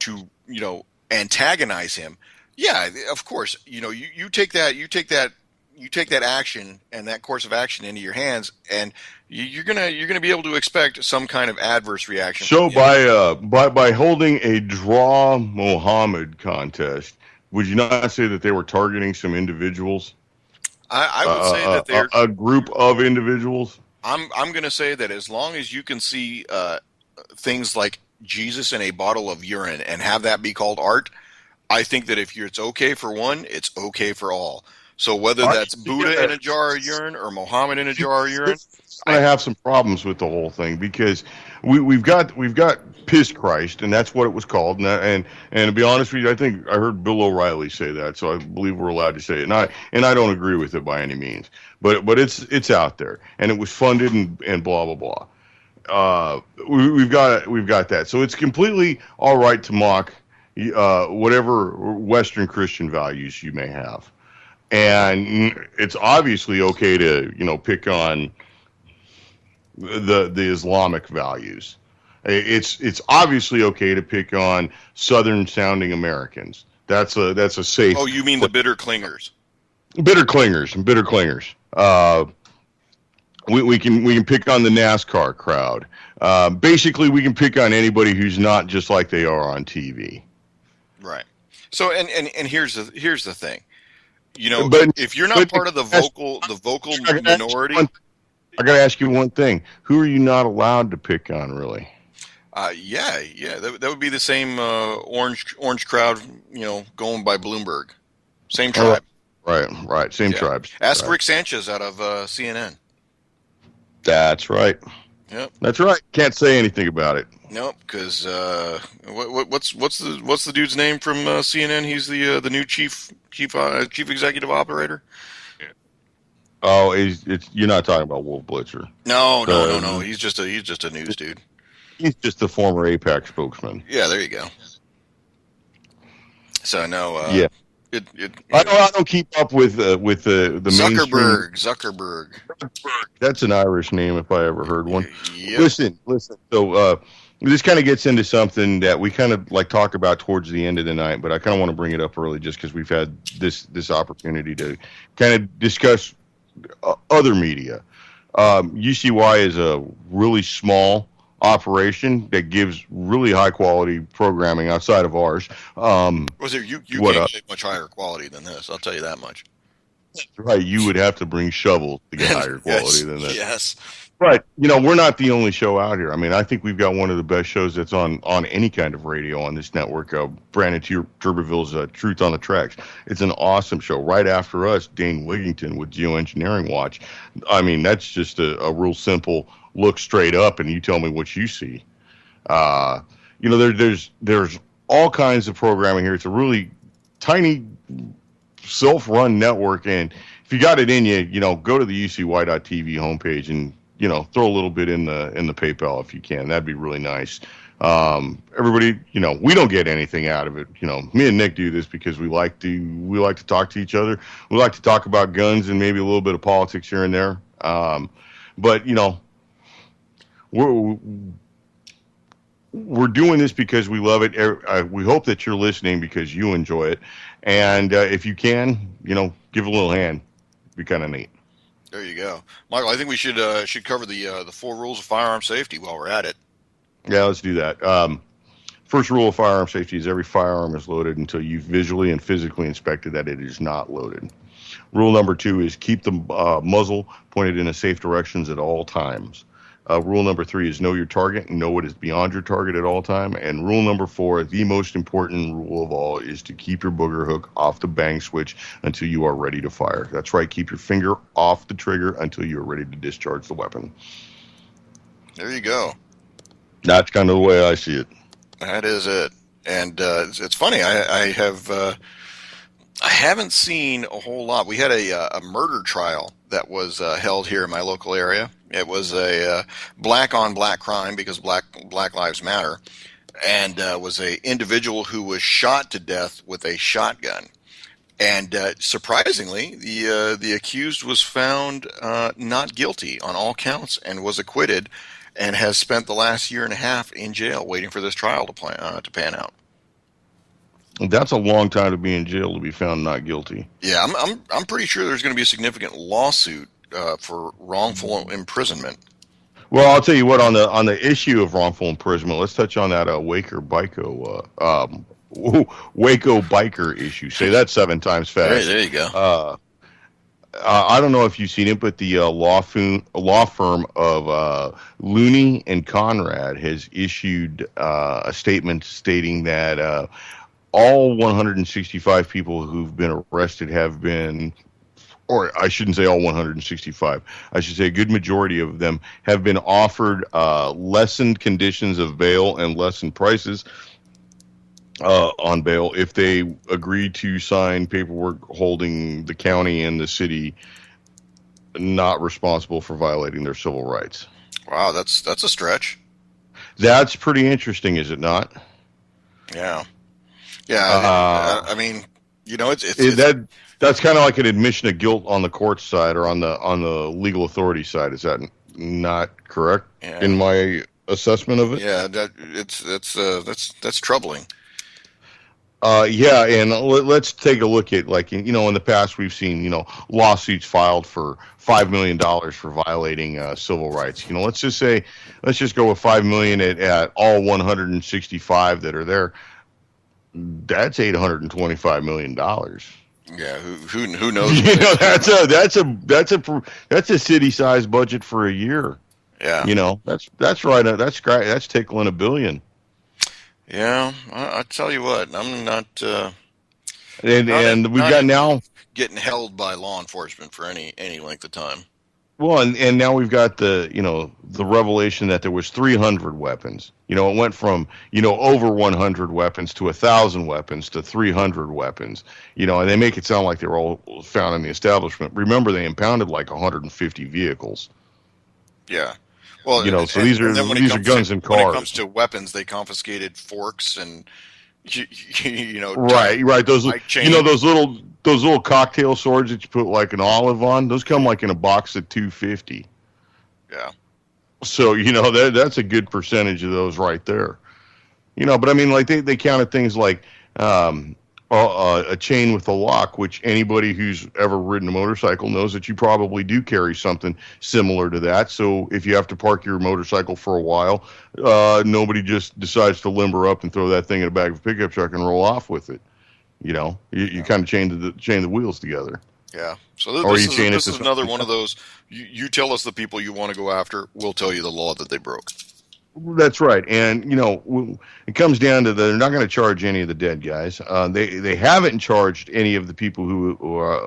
antagonize him, yeah, of course, you take that action and that course of action into your hands, and you're gonna be able to expect some kind of adverse reaction from So the individual. by holding a draw Mohammed contest, would you not say that they were targeting some individuals, I would say that a group of individuals? I'm going to say that as long as you can see things like Jesus in a bottle of urine and have that be called art, I think that if it's okay for one, it's okay for all. So whether I, that's Buddha yeah, in a jar of urine or Muhammad in a see, jar of urine, this is when I I have some problems with the whole thing because we've got piss Christ, and that's what it was called. And to be honest with you, I think I heard Bill O'Reilly say that, so I believe we're allowed to say it. And I don't agree with it by any means, but it's out there, and it was funded and blah blah blah. We've got that, so it's completely all right to mock whatever Western Christian values you may have. And it's obviously okay to pick on the Islamic values. It's obviously okay to pick on Southern sounding Americans. That's a oh, safe you mean the place. bitter clingers? Bitter clingers. We can pick on the NASCAR crowd. Basically, we can pick on anybody who's not just like they are on TV. Right. So and here's the thing. But If you're not but part of the vocal I gotta ask you minority, one, I gotta ask you one thing: who are you not allowed to pick on, really? yeah, that would be the same orange crowd, going by Bloomberg. Same All right, tribe. right. Same Yeah. tribes. Ask Right. Rick Sanchez out of CNN. That's right. Yep. That's right. Can't say anything about it. Nope. Because what's the dude's name from CNN? He's the new chief executive operator. Oh, it's you're not talking about Wolf Blitzer. No, no, no, no. The, He's just a news dude. he's just the former APAC spokesman. Yeah, there you go. So no, Yeah, it it I you know don't. I don't keep up with the mainstream. Zuckerberg. That's an Irish name if I ever heard one. Yep. Listen. So this kind of gets into something that we kind of like talk about towards the end of the night, but I kind of want to bring it up early just because we've had this opportunity to kind of discuss other media. UCY is a really small operation that gives really high quality programming outside of ours. Was there you What can't get much higher quality than this? I'll tell you that much. right? You would have to bring shovels to get higher quality Yes, than that. yes. But we're not the only show out here. I mean, I think we've got one of the best shows that's on any kind of radio on this network. Brandon Tuberville's Truth on the Tracks. It's an awesome show. Right after us, Dane Wigington with Geoengineering Watch. I mean, that's just a real simple look straight up, and you tell me what you see. Uh, there's all kinds of programming here. It's a really tiny self-run network, and if you got it in you, go to the ucy.tv homepage and throw a little bit in the PayPal if you can. That'd be really nice. Everybody, we don't get anything out of it. Me and Nick do this because we like to talk to each other. We like to talk about guns and maybe a little bit of politics here and there. But we're we're doing this because we love it. We hope that you're listening because you enjoy it. And if you can, give a little hand. It'd be kind of neat. There you go, Michael. I think we should cover the four rules of firearm safety while we're at it. Yeah, let's do that. First rule of firearm safety is every firearm is loaded until you've visually and physically inspected that it is not loaded. Rule number 2 is keep the muzzle pointed in a safe directions at all times. Rule number 3 is know your target and know what is beyond your target at all time. And rule number 4, the most important rule of all, is to keep your booger hook off the bang switch until you are ready to fire. That's right, keep your finger off the trigger until you are ready to discharge the weapon. There you go. That's kind of the way I see it. That is it. And it's funny. I haven't seen a whole lot. We had a murder trial that was held here in my local area. It was a black on black crime because Black Lives Matter, and was a individual who was shot to death with a shotgun. And surprisingly, the accused was found not guilty on all counts and was acquitted, and has spent the last year and a half in jail waiting for this trial to pan out. That's a long time to be in jail to be found not guilty. Yeah, I'm pretty sure there's going to be a significant lawsuit for wrongful imprisonment. Well, I'll tell you what, on the issue of wrongful imprisonment, let's touch on that Waco biker issue. Say that 7 times fast. There you go. Uh, I don't know if you've seen it, but the law firm of Looney and Conrad has issued a statement stating that all 165 people who've been arrested have been, or I shouldn't say all 165. I should say a good majority of them have been offered lessened conditions of bail and lessened prices on bail if they agree to sign paperwork holding the county and the city not responsible for violating their civil rights. Wow, that's a stretch. That's pretty interesting, is it not? Yeah, yeah. Uh, I mean, you know, that's kind of like an admission of guilt on the court side or on the legal authority side. Is that not correct yeah, in my assessment of it? yeah. That's troubling. Yeah, and let's take a look at like in the past we've seen lawsuits filed for $5 million for violating civil rights. Let's just go with 5 million at all 165 that are there. That's $825 million. Yeah, who knows? That's a city sized budget for a year. Yeah, That's right. That's great. That's tickling $1 billion. yeah. I tell you what, I'm not And we've not got into now. getting held by law enforcement for any length of time. Well, and now we've got the revelation that there was 300 weapons. It went from over 100 weapons to 1,000 weapons to 300 weapons. And they make it sound like they were all found in the establishment. Remember, they impounded like 150 vehicles. Yeah. Well, So these are guns and when it comes cars. to weapons, they confiscated forks and Right. Those bike chain. those little cocktail swords that you put like an olive on. Those come like in a box of 250. Yeah. So that's a good percentage of those right there. But I mean, like they counted things like a chain with a lock, which anybody who's ever ridden a motorcycle knows that you probably do carry something similar to that. So if you have to park your motorcycle for a while, nobody just decides to limber up and throw that thing in a back of a pickup truck and roll off with it. You kind of chain the wheels together. Yeah. So Or you chain it this to is another something. one of those. You tell us the people you want to go after. We'll tell you the law that they broke. That's right, and it comes down to they're not going to charge any of the dead guys. They haven't charged any of the people who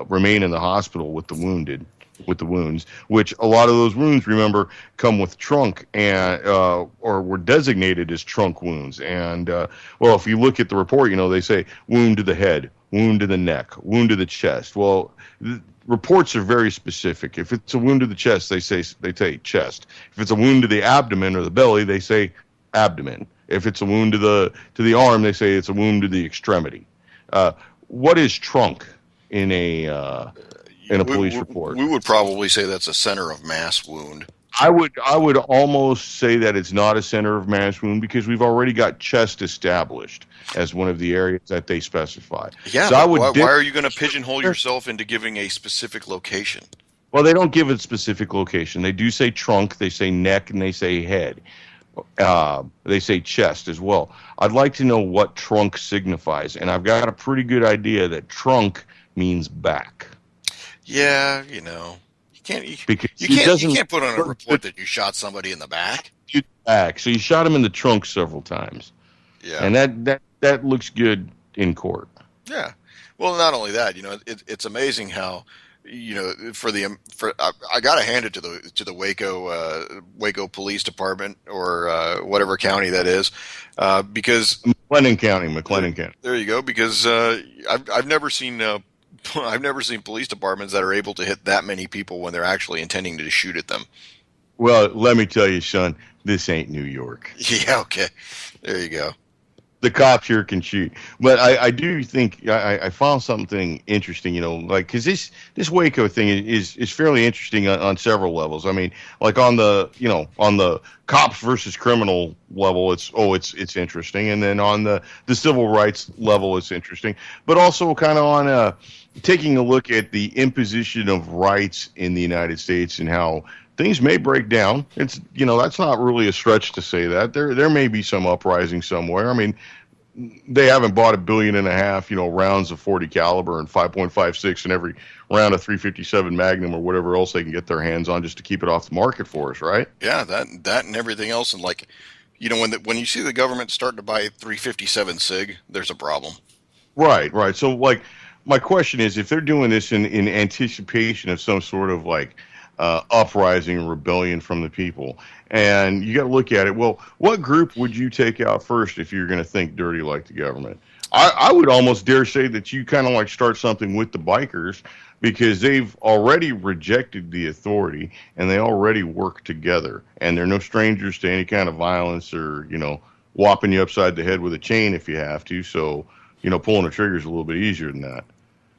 remain in the hospital with the wounds, which a lot of those wounds, remember, come with trunk and or were designated as trunk wounds. And well, if you look at the report, they say wound to the head, wound to the neck, wound to the chest. Well, reports are very specific. If it's a wound to the chest, they say chest. If it's a wound to the abdomen or the belly, they say abdomen. If it's a wound to the arm, they say it's a wound to the extremity. What is trunk in a police report? We would probably say that's a center of mass wound. I would almost say that it's not a center of mass wound because we've already got chest established as one of the areas that they specify. Yeah, So but I would why are you going to pigeonhole yourself into giving a specific location? Well, they don't give a specific location. They do say trunk, they say neck, and they say head. They say chest as well. I'd like to know what trunk signifies, and I've got a pretty good idea that trunk means back. Yeah, you can't Because you can't put on a report that you shot somebody in the back. back. So you shot him in the trunk several times, Yeah. and that looks good in court. Yeah. Well, not only that, it's amazing how, I got to hand it to the Waco Police Department or whatever county that is, because There, McLennan County. there you go. Because I've never seen I've never seen police departments that are able to hit that many people when they're actually intending to shoot at them. Well, let me tell you, son, this ain't New York. Yeah. Okay. There you go. The cops here can shoot. But I do think I found something interesting, like because this Waco thing is fairly interesting on several levels. I mean, like on the cops versus criminal level, it's interesting, and then on the civil rights level, it's interesting, but also kind of on taking a look at the imposition of rights in the United States and how things may break down. It's that's not really a stretch to say that there may be some uprising somewhere. I mean, they haven't bought 1.5 billion, rounds of 40 caliber and 5.56 in every round of 357 Magnum or whatever else they can get their hands on just to keep it off the market for us, right? Yeah. That and everything else, and like, when you see the government starting to buy 357 sig, there's a problem. Right, right. So, like, my question is, if they're doing this in anticipation of some sort of like uprising or rebellion from the people, and you got to look at it. Well, what group would you take out first if you're going to think dirty like the government? I would almost dare say that you kind of like start something with the bikers because they've already rejected the authority and they already work together, and they're no strangers to any kind of violence or whopping you upside the head with a chain if you have to. So pulling the trigger is a little bit easier than that.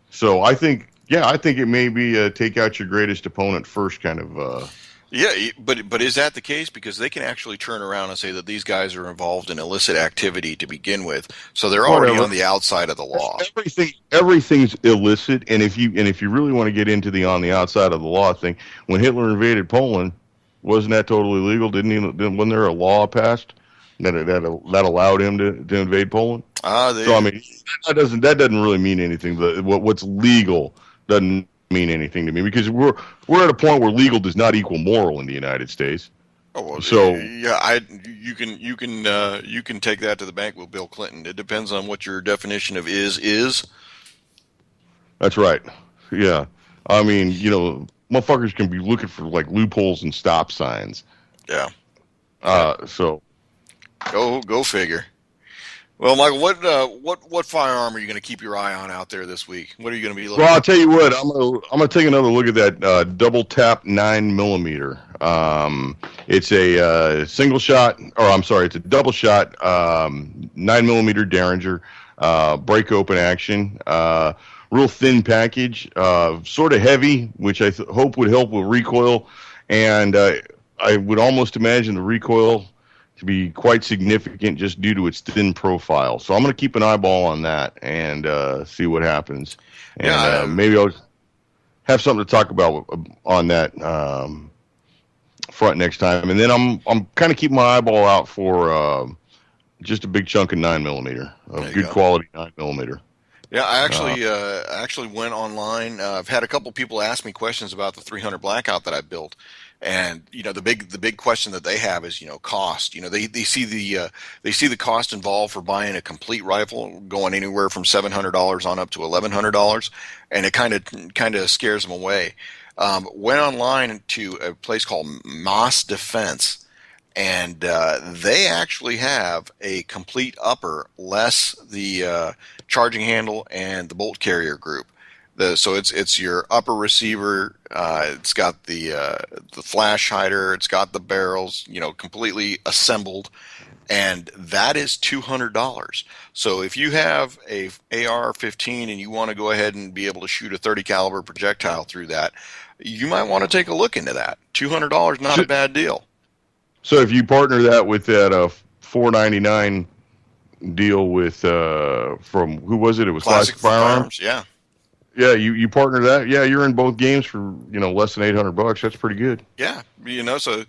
So I think, yeah, I think it may be take out your greatest opponent first kind of. Yeah, but is that the case? Because they can actually turn around and say that these guys are involved in illicit activity to begin with, so they're already Whatever. on the outside of the law. Everything's illicit, and if you really want to get into the on the outside of the law thing, when Hitler invaded Poland, wasn't that totally legal? Wasn't there a law passed that allowed him to invade Poland? So I They mean, that doesn't really mean anything. What's legal doesn't mean anything to me because we're at a point where legal does not equal moral in the United States. Oh well, So yeah. You can take that to the bank with Bill Clinton. It depends on what your definition of is. that's right. Yeah, I mean, motherfuckers can be looking for like loopholes and stop signs. Yeah. Yeah. So Go figure. Well, Michael, what firearm are you going to keep your eye on out there this week? What are you going to be well, looking I'll at? tell you what. I'm gonna take another look at that double tap 9 millimeter. It's a single shot, or I'm sorry, it's a double shot 9 millimeter Derringer break open action. Real thin package, sort of heavy, which I hope would help with recoil, and I would almost imagine the recoil to be quite significant just due to its thin profile. So I'm going to keep an eyeball on that and see what happens. And Yeah, maybe I'll have something to talk about on that front next time. And then I'm kind of keeping my eyeball out for just a big chunk of 9 millimeter, there of you good go. quality 9 millimeter. Yeah, Uh, I actually went online. I've had a couple people ask me questions about the 300 Blackout that I built, and the big question that they have is cost. They see the cost involved for buying a complete rifle going anywhere from $700 on up to $1,100, and it kind of scares them away. Went online to a place called Moss Defense, and they actually have a complete upper, less the charging handle and the bolt carrier group. So it's your upper receiver. It's got the flash hider. It's got the barrels, completely assembled, and that is $200. So if you have a AR-15 and you want to go ahead and be able to shoot a 30 caliber projectile through that, you might want to take a look into that. $200, not a so, bad deal. so if you partner that with that 499 deal with from who was it? It was Classic Classic Firearms. firearms, yeah. Yeah, you partner that. Yeah, you're in both games for less than $800. That's pretty good. Yeah, so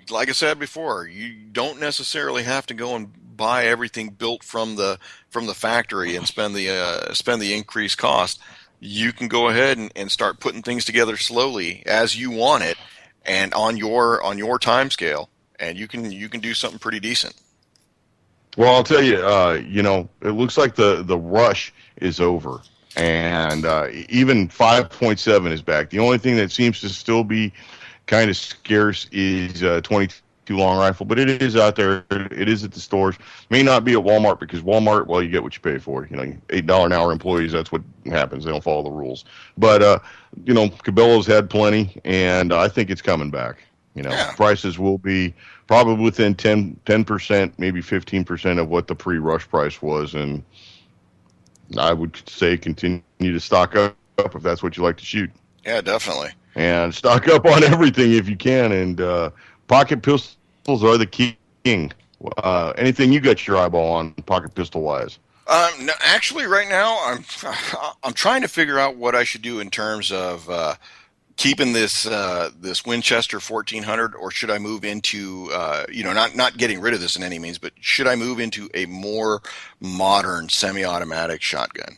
like I said before, you don't necessarily have to go and buy everything built from the factory and spend the increased cost. You can go ahead and start putting things together slowly as you want it and on your time scale, and you can do something pretty decent. Well, I'll tell you, it looks like the rush is over, and even 5.7 is back. The only thing that seems to still be kind of scarce is 22 long rifle, but it is out there. It is at the stores. May not be at Walmart because Walmart, well, you get what you pay for. $8 an hour employees. That's what happens. They don't follow the rules. But Cabela's had plenty, and I think it's coming back. Yeah. Prices will be probably within 10%, maybe 15% of what the pre-rush price was, and I would say continue to stock up if that's what you like to shoot. Yeah, definitely. And stock up on everything if you can. And pocket pistols are the king. Anything you got your eyeball on, pocket pistol wise? No, actually, right now I'm trying to figure out what I should do in terms of keeping this Winchester 1400, or should I move into not getting rid of this in any means, but should I move into a more modern semi-automatic shotgun?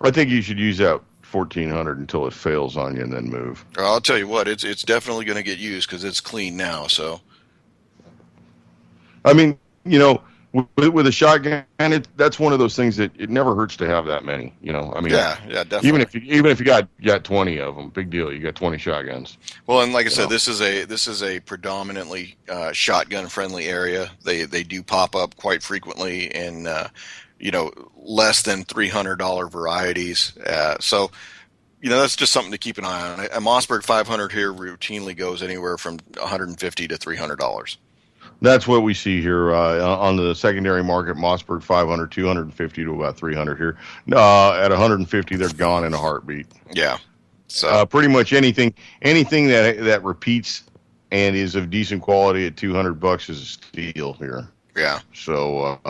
I think you should use that 1400 until it fails on you, and then move. I'll tell you what, it's definitely going to get used because it's clean now. So, I mean, with a shotgun, that's one of those things that it never hurts to have that many. I mean, yeah, definitely. Even if you got 20 of them, big deal. You got 20 shotguns. Well, and like I said, this is a predominantly shotgun friendly area. They do pop up quite frequently in less than $300 varieties. So that's just something to keep an eye on. A Mossberg 500 here routinely goes anywhere from $150 to $300. That's what we see here on the secondary market. Mossberg 500, 250 to about 300 here. At 150, they're gone in a heartbeat. Yeah. So pretty much anything that repeats and is of decent quality at $200 is a steal here. Yeah. So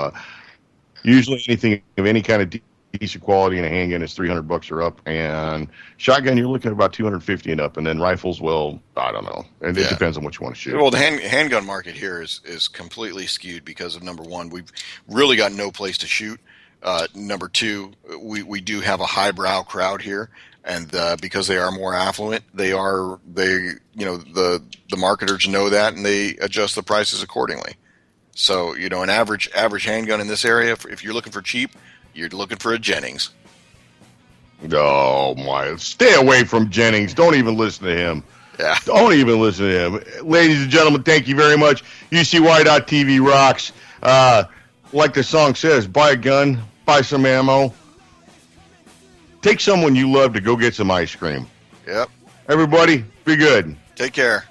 usually anything of any kind of decent quality in a handgun is $300 or up, and shotgun you're looking at about 250 and up, and then rifles, well, I don't know, and it depends on what you want to shoot. Well, the handgun market here is completely skewed because of, number one, we've really got no place to shoot. Number two, we do have a highbrow crowd here, and because they are more affluent, the marketers know that, and they adjust the prices accordingly. So an average handgun in this area, if you're looking for cheap, you're looking for a Jennings. Oh my! Stay away from Jennings. Don't even listen to him. Yeah. Don't even listen to him. Ladies and gentlemen, thank you very much. UCY.TV rocks. Like the song says, buy a gun, buy some ammo. Take someone you love to go get some ice cream. Yep. Everybody, be good. Take care.